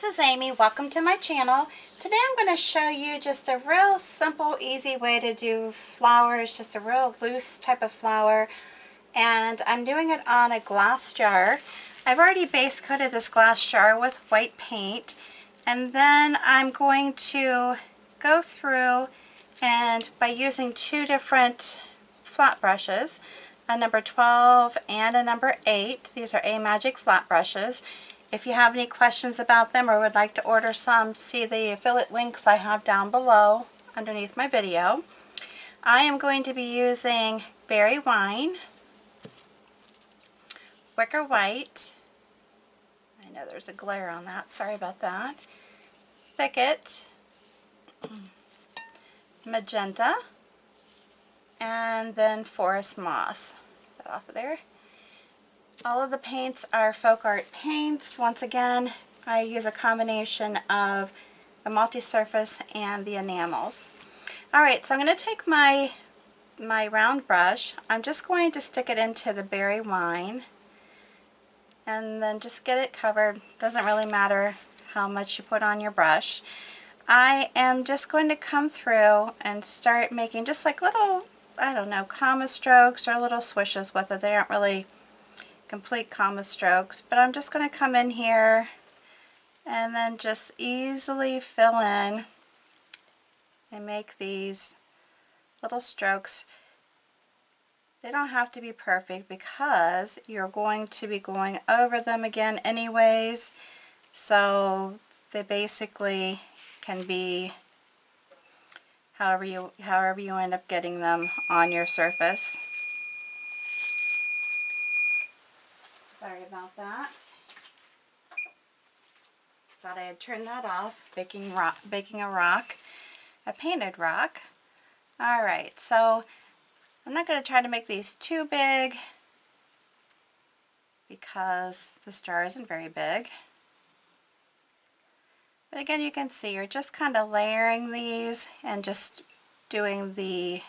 this is Amy. Welcome to my channel. Today I'm going to show you just a real simple, easy way to do flowers, just a real loose type of flower. And I'm doing it on a glass jar. I've already base coated this glass jar with white paint. And then I'm going to go through and by using two different flat brushes, a number 12 and a number 8. These are A Magic flat brushes. If you have any questions about them or would like to order some, see the affiliate links I have down below underneath my video. I am going to be using Berry Wine, Wicker White, I know there's a glare on that, sorry about that, Thicket, Magenta, and then Forest Moss. Get that off of there. All of the paints are FolkArt paints. Once again, I use a combination of the multi-surface and the enamels. Alright, so I'm going to take my round brush. I'm just going to stick it into the berry wine and then just get it covered. Doesn't really matter how much you put on your brush. I am just going to come through and start making just like little, I don't know, comma strokes or little swishes with it. They aren't really complete comma strokes, but I'm just going to come in here and then just easily fill in and make these little strokes. They don't have to be perfect because you're going to be going over them again anyways, so they basically can be however you end up getting them on your surface. Sorry about that. Thought I had turned that off. Baking a rock, a painted rock. Alright, so I'm not going to try to make these too big because this jar isn't very big. But again, you can see you're just kind of layering these and just doing the,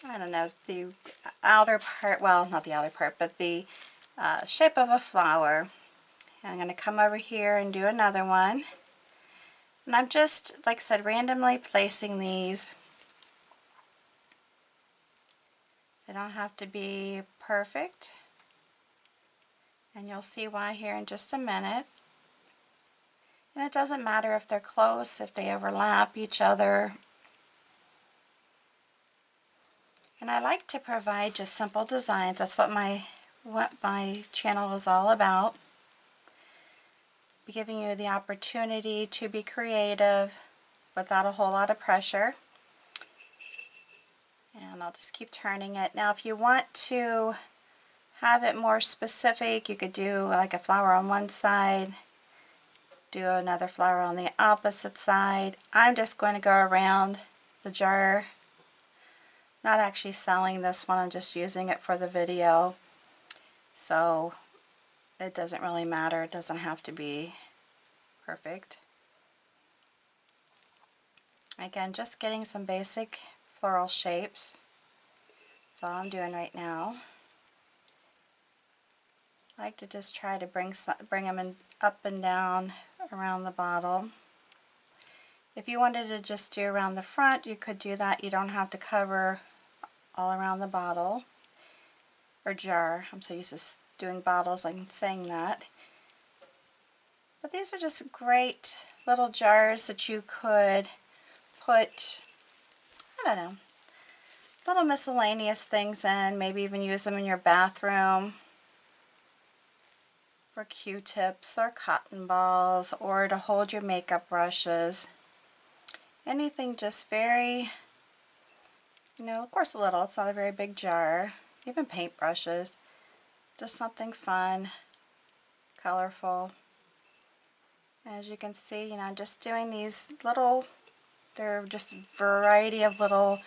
I don't know, the outer part, well, not the outer part, but the shape of a flower. And I'm going to come over here and do another one. And I'm just, like I said, randomly placing these. They don't have to be perfect. And you'll see why here in just a minute. And it doesn't matter if they're close, if they overlap each other. And I like to provide just simple designs. That's what my channel is all about. Giving you the opportunity to be creative without a whole lot of pressure. And I'll just keep turning it. Now if you want to have it more specific, you could do like a flower on one side, do another flower on the opposite side. I'm just going to go around the jar. Not actually selling this one, I'm just using it for the video. So it doesn't really matter, it doesn't have to be perfect. Again, just getting some basic floral shapes. That's all I'm doing right now. I like to just try to bring them in up and down around the bottle. If you wanted to just do around the front, you could do that. You don't have to cover all around the bottle or jar. I'm so used to doing bottles, I'm saying that. But these are just great little jars that you could put, I don't know, little miscellaneous things in, maybe even use them in your bathroom for Q-tips or cotton balls or to hold your makeup brushes. Anything just very, you know, of course a little, it's not a very big jar. Even paint brushes, just something fun, colorful. As you can see, you know, I'm just doing these little, they're just a variety of little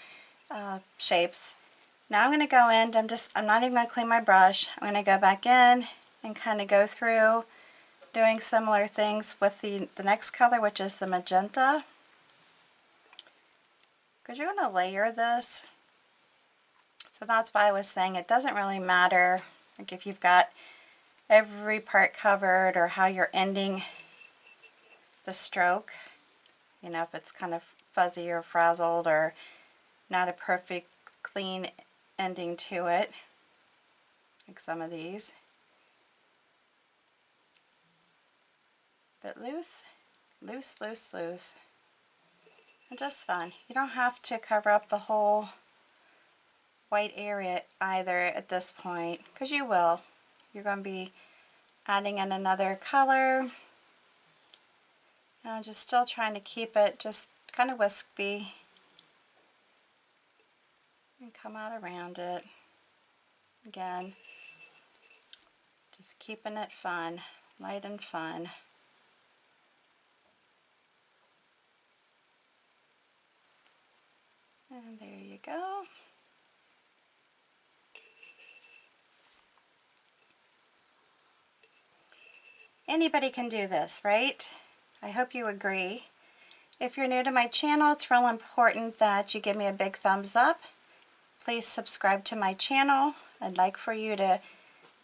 shapes. Now I'm going to go in, I'm not even going to clean my brush. I'm going to go back in and kind of go through doing similar things with the next color, which is the magenta. Because you're going to layer this. So that's why I was saying it doesn't really matter like if you've got every part covered or how you're ending the stroke. You know, if it's kind of fuzzy or frazzled or not a perfect clean ending to it, like some of these. But loose, loose, loose, loose. And just fun. You don't have to cover up the whole white area either at this point, because you will. You're going to be adding in another color. And I'm just still trying to keep it just kind of wispy and come out around it. Again, just keeping it fun, light and fun. And there you go. Anybody can do this, right? I hope you agree. If you're new to my channel, it's real important that you give me a big thumbs up. Please subscribe to my channel. I'd like for you to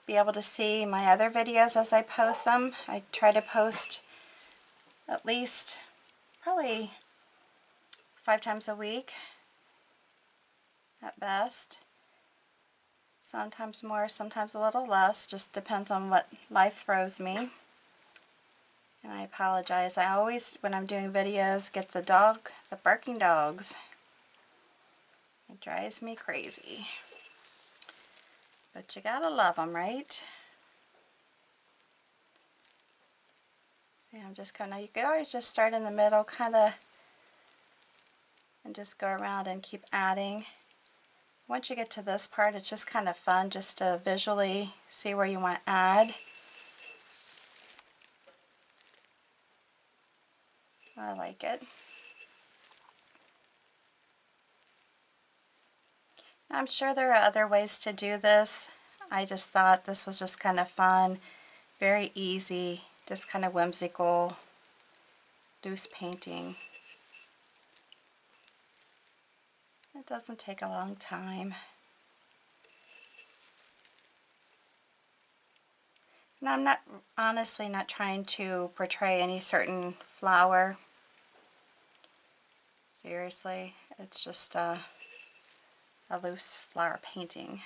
be able to see my other videos as I post them. I try to post at least probably 5 times a week at best. Sometimes more, sometimes a little less, just depends on what life throws me. And I apologize. I always, when I'm doing videos, get the barking dogs. It drives me crazy. But you gotta love them, right? See, I'm just kind of, you could always just start in the middle, kind of, and just go around and keep adding. Once you get to this part, it's just kind of fun just to visually see where you want to add. I like it. I'm sure there are other ways to do this. I just thought this was just kind of fun, very easy, just kind of whimsical, loose painting. It doesn't take a long time. And I'm not, honestly not trying to portray any certain flower. Seriously, it's just a loose flower painting.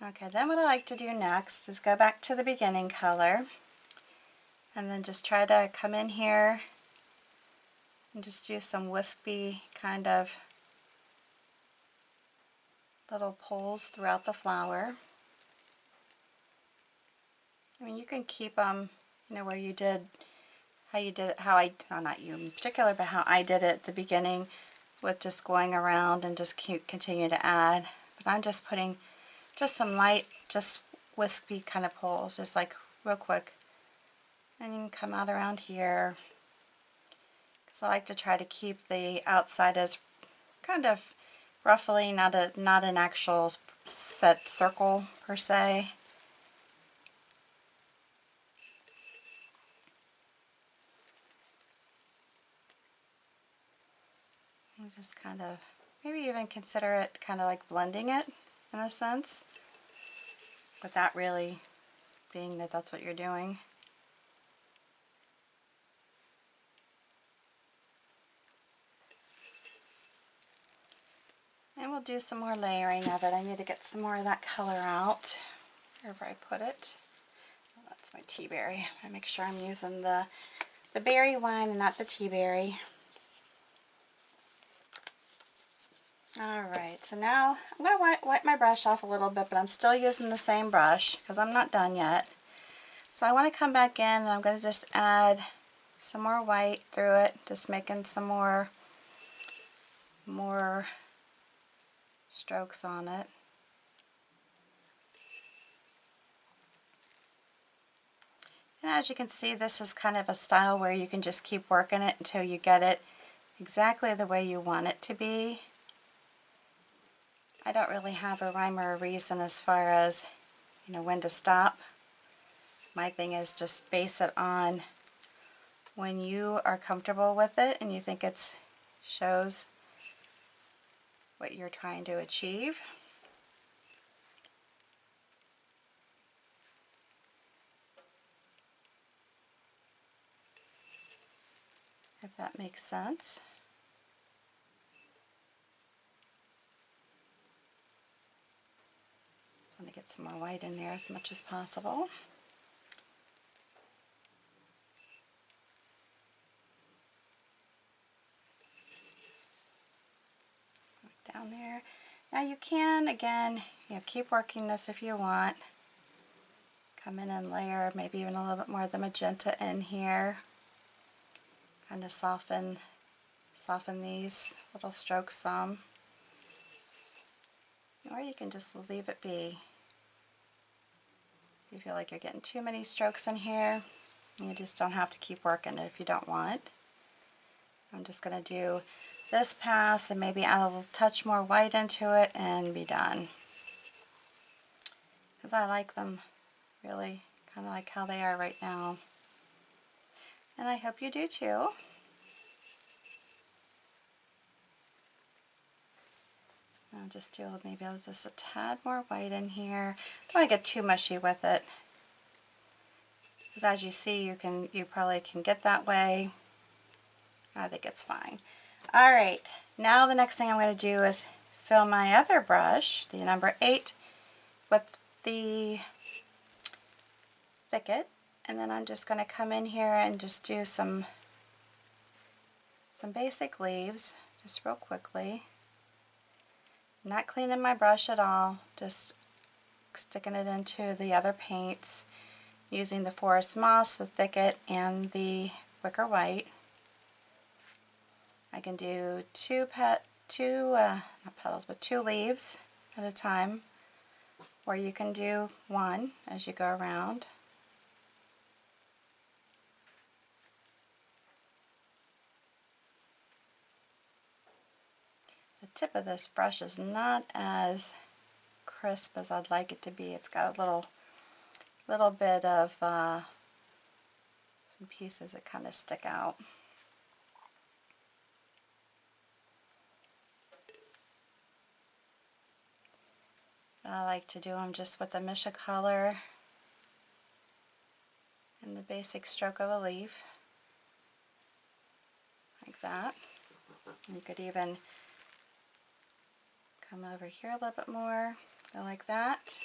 Okay, then what I like to do next is go back to the beginning color and then just try to come in here and just do some wispy kind of little pulls throughout the flower. I mean, you can keep them, you know, where you did, how you did it, well, not you in particular, but how I did it at the beginning with just going around and just continue to add. But I'm just putting just some light, just wispy kind of pulls, just like real quick. And you can come out around here, because I like to try to keep the outside as kind of roughly, not an actual set circle per se. And just kind of, maybe even consider it kind of like blending it in a sense, without really being that that's what you're doing. And we'll do some more layering of it. I need to get some more of that color out, wherever I put it. Oh, that's my tea berry. I make sure I'm using the berry one and not the tea berry. Alright, so now I'm going to wipe my brush off a little bit, but I'm still using the same brush because I'm not done yet. So I want to come back in and I'm going to just add some more white through it, just making some more strokes on it. And as you can see, this is kind of a style where you can just keep working it until you get it exactly the way you want it to be. I don't really have a rhyme or a reason as far as, you know, when to stop. My thing is just base it on when you are comfortable with it and you think it shows what you're trying to achieve. If that makes sense. Just want to get some more white in there as much as possible. Down there. Now you can, again, keep working this if you want. Come in and layer maybe even a little bit more of the magenta in here. Kind of soften these little strokes some. Or you can just leave it be. If you feel like you're getting too many strokes in here, you just don't have to keep working it if you don't want. I'm just going to do this pass and maybe add a little touch more white into it and be done. Because I like them really kind of like how they are right now. And I hope you do too. I'll just do maybe just a tad more white in here. Don't want to get too mushy with it. Because as you see, you probably can get that way. I think it's fine. Alright, now the next thing I'm going to do is fill my other brush, the number 8, with the thicket. And then I'm just going to come in here and just do some basic leaves, just real quickly. Not cleaning my brush at all, just sticking it into the other paints using the forest moss, the thicket, and the wicker white. I can do two leaves at a time, or you can do one as you go around. The tip of this brush is not as crisp as I'd like it to be. It's got a little bit of some pieces that kind of stick out. I like to do them just with a Misha color and the basic stroke of a leaf, like that. You could even come over here a little bit more, go like that.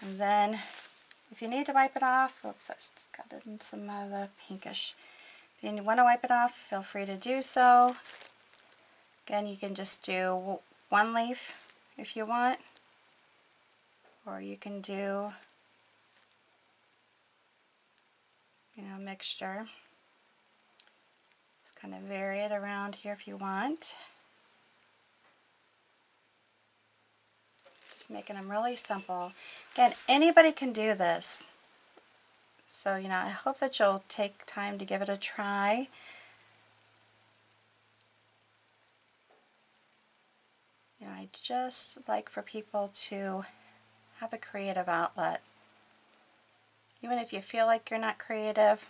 And then if you need to wipe it off, oops, I just got it in some of the pinkish. If you want to wipe it off, feel free to do so. Again, you can just do one leaf if you want, or you can do, a mixture. Just kind of vary it around here if you want. Just making them really simple. Again, anybody can do this. So, I hope that you'll take time to give it a try. I just like for people to have a creative outlet. Even if you feel like you're not creative,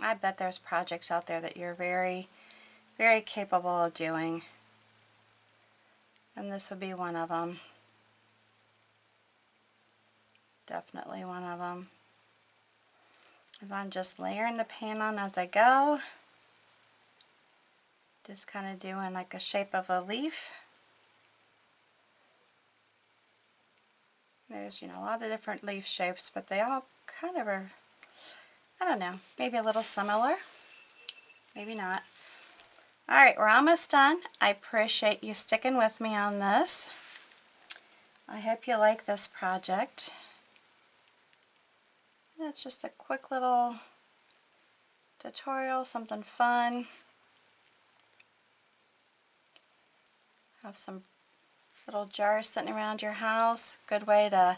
I bet there's projects out there that you're very, very capable of doing. And this would be one of them. Definitely one of them. As I'm just layering the paint on as I go. Just kind of doing like a shape of a leaf. There's, a lot of different leaf shapes, but they all kind of are, I don't know, maybe a little similar, maybe not. Alright, we're almost done. I appreciate you sticking with me on this. I hope you like this project. It's just a quick little tutorial, something fun. Have some little jars sitting around your house. Good way to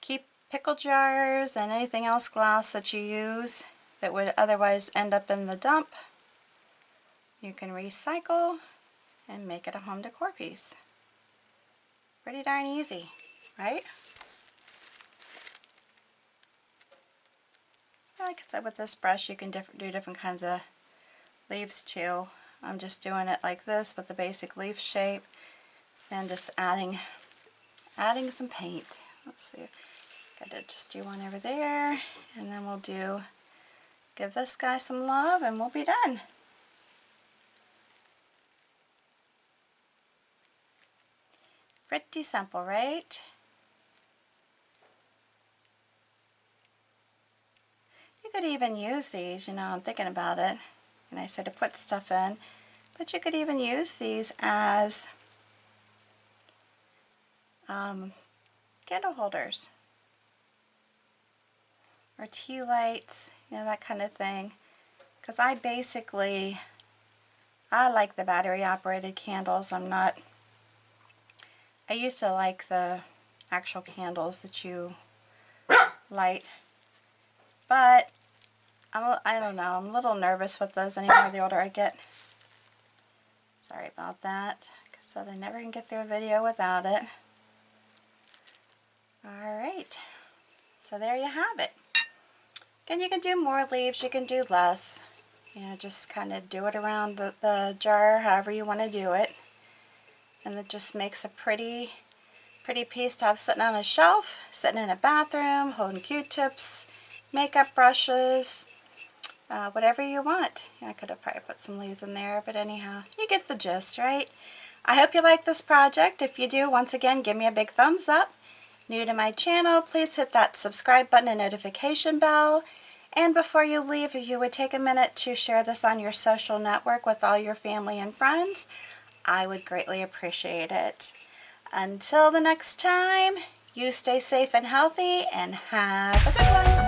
keep pickle jars and anything else glass that you use that would otherwise end up in the dump. You can recycle and make it a home decor piece. Pretty darn easy, right? Like I said, with this brush you can do different kinds of leaves too. I'm just doing it like this with the basic leaf shape and just adding some paint. Let's see, gotta just do one over there, and then we'll give this guy some love and we'll be done. Pretty simple, right? You could even use these, you know, I'm thinking about it, and I said to put stuff in, but you could even use these as candle holders or tea lights, you know, that kind of thing. Because I like the battery operated candles. I used to like the actual candles that you light, but I don't know, I'm a little nervous with those anymore the older I get. Sorry about that. Like I said, I never can get through a video without it. Alright, so there you have it. Again, you can do more leaves, you can do less. You know, just kind of do it around the jar however you want to do it. And it just makes a pretty piece to have sitting on a shelf, sitting in a bathroom, holding Q-tips, makeup brushes, whatever you want. I could have probably put some leaves in there, but anyhow, you get the gist, right? I hope you like this project. If you do, once again, give me a big thumbs up. New to my channel, please hit that subscribe button and notification bell. And before you leave, if you would take a minute to share this on your social network with all your family and friends, I would greatly appreciate it. Until the next time, you stay safe and healthy and have a good one.